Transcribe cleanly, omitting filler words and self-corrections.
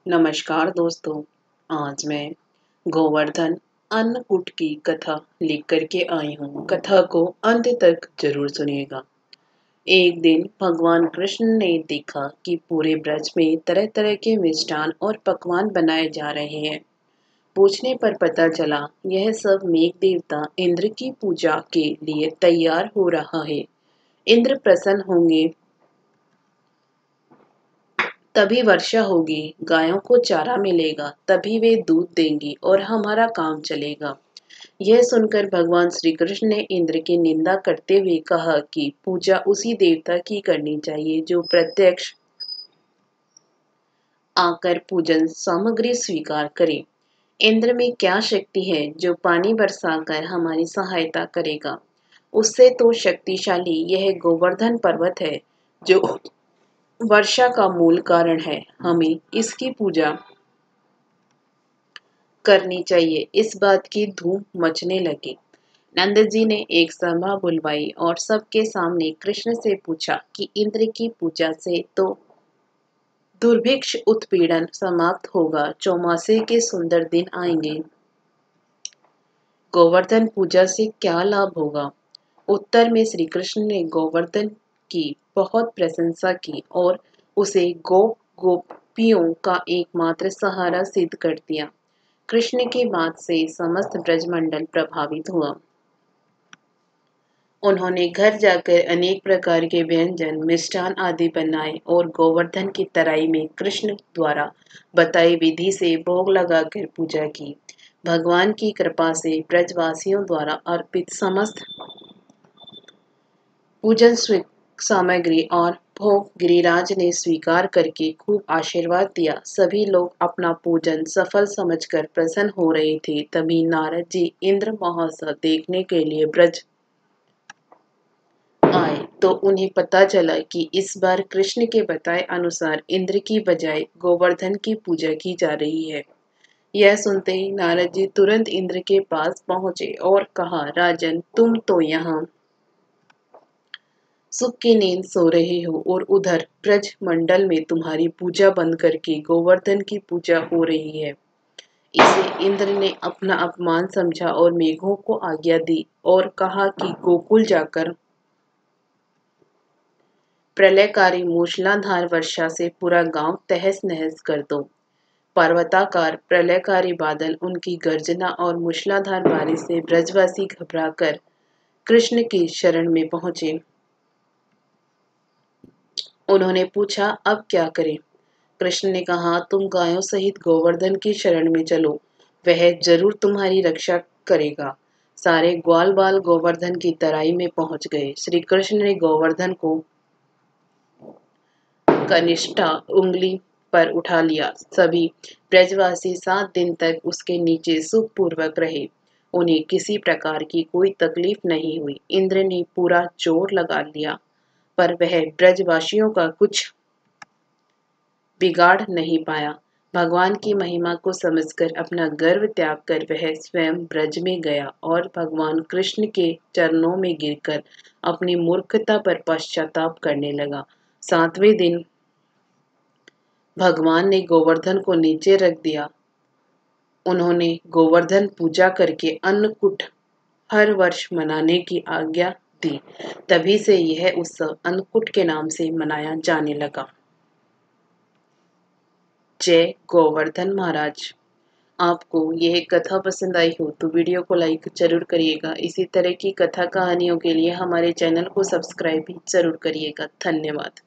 नमस्कार दोस्तों। आज मैं गोवर्धन अन्नकूट की कथा लेकर के आई हूँ। कथा को अंत तक जरूर सुनिएगा। एक दिन भगवान कृष्ण ने देखा कि पूरे ब्रज में तरह तरह के मिष्ठान और पकवान बनाए जा रहे हैं। पूछने पर पता चला यह सब मेघ देवता इंद्र की पूजा के लिए तैयार हो रहा है। इंद्र प्रसन्न होंगे तभी वर्षा होगी, गायों को चारा मिलेगा, तभी वे दूध देंगी और हमारा काम चलेगा। यह सुनकर भगवान श्री कृष्ण ने इंद्र की निंदा करते हुए कहा कि पूजा उसी देवता की करनी चाहिए जो प्रत्यक्ष आकर पूजन सामग्री स्वीकार करे। इंद्र में क्या शक्ति है जो पानी बरसाकर हमारी सहायता करेगा? उससे तो शक्तिशाली यह गोवर्धन पर्वत है जो वर्षा का मूल कारण है। हमें इसकी पूजा करनी चाहिए। इस बात की धूम मचने लगी। नंद जी ने एक सभा बुलवाई और सबके सामने कृष्ण से पूछा कि इंद्र की पूजा से तो दुर्भिक्ष उत्पीड़न समाप्त होगा, चौमासे के सुंदर दिन आएंगे। गोवर्धन पूजा से क्या लाभ होगा? उत्तर में श्री कृष्ण ने गोवर्धन की बहुत प्रशंसा की और उसे गोपियों का एकमात्र सहारा सिद्ध कर दिया। कृष्ण की बात से समस्त ब्रजमंडल प्रभावित हुआ। उन्होंने घर जाकर अनेक प्रकार के व्यंजन मिष्ठान आदि बनाए और गोवर्धन की तराई में कृष्ण द्वारा बताई विधि से भोग लगाकर पूजा की। भगवान की कृपा से ब्रजवासियों द्वारा अर्पित समस्त पूजन सामग्री और भोग गिरिराज ने स्वीकार करके खूब आशीर्वाद दिया। सभी लोग अपना पूजन सफल समझकर प्रसन्न हो रहे थे। तभी नारद जी इंद्र महोत्सव देखने के लिए ब्रज आए तो उन्हें पता चला कि इस बार कृष्ण के बताए अनुसार इंद्र की बजाय गोवर्धन की पूजा की जा रही है। यह सुनते ही नारद जी तुरंत इंद्र के पास पहुंचे और कहा, राजन, तुम तो यहाँ सुख की नींद सो रहे हो और उधर ब्रज मंडल में तुम्हारी पूजा बंद करके गोवर्धन की पूजा हो रही है। इसे इंद्र ने अपना अपमान समझा और मेघों को आज्ञा दी और कहा कि गोकुल जाकर प्रलयकारी मूसलाधार वर्षा से पूरा गांव तहस नहस कर दो। पर्वताकार प्रलयकारी बादल, उनकी गर्जना और मूसलाधार बारिश से ब्रजवासी घबराकर कृष्ण की शरण में पहुंचे। उन्होंने पूछा, अब क्या करें? कृष्ण ने कहा, तुम गायों सहित गोवर्धन की शरण में चलो, वह जरूर तुम्हारी रक्षा करेगा। सारे ग्वाल बाल गोवर्धन की तराई में पहुंच गए। श्री कृष्ण ने गोवर्धन को कनिष्ठा उंगली पर उठा लिया। सभी ब्रजवासी 7 दिन तक उसके नीचे सुखपूर्वक रहे। उन्हें किसी प्रकार की कोई तकलीफ नहीं हुई। इंद्र ने पूरा जोर लगा लिया पर वह ब्रजवासियों का कुछ बिगाड़ नहीं पाया। भगवान की महिमा को समझकर अपना गर्व त्याग कर वह स्वयं ब्रज में गया और भगवान कृष्ण के चरणों में गिरकर अपनी मूर्खता पर पश्चाताप करने लगा। 7वें दिन भगवान ने गोवर्धन को नीचे रख दिया। उन्होंने गोवर्धन पूजा करके अन्नकूट हर वर्ष मनाने की आज्ञा दी। तभी से यह उत्सव अन्नकूट के नाम से मनाया जाने लगा। जय गोवर्धन महाराज। आपको यह कथा पसंद आई हो तो वीडियो को लाइक जरूर करिएगा। इसी तरह की कथा कहानियों के लिए हमारे चैनल को सब्सक्राइब भी जरूर करिएगा। धन्यवाद।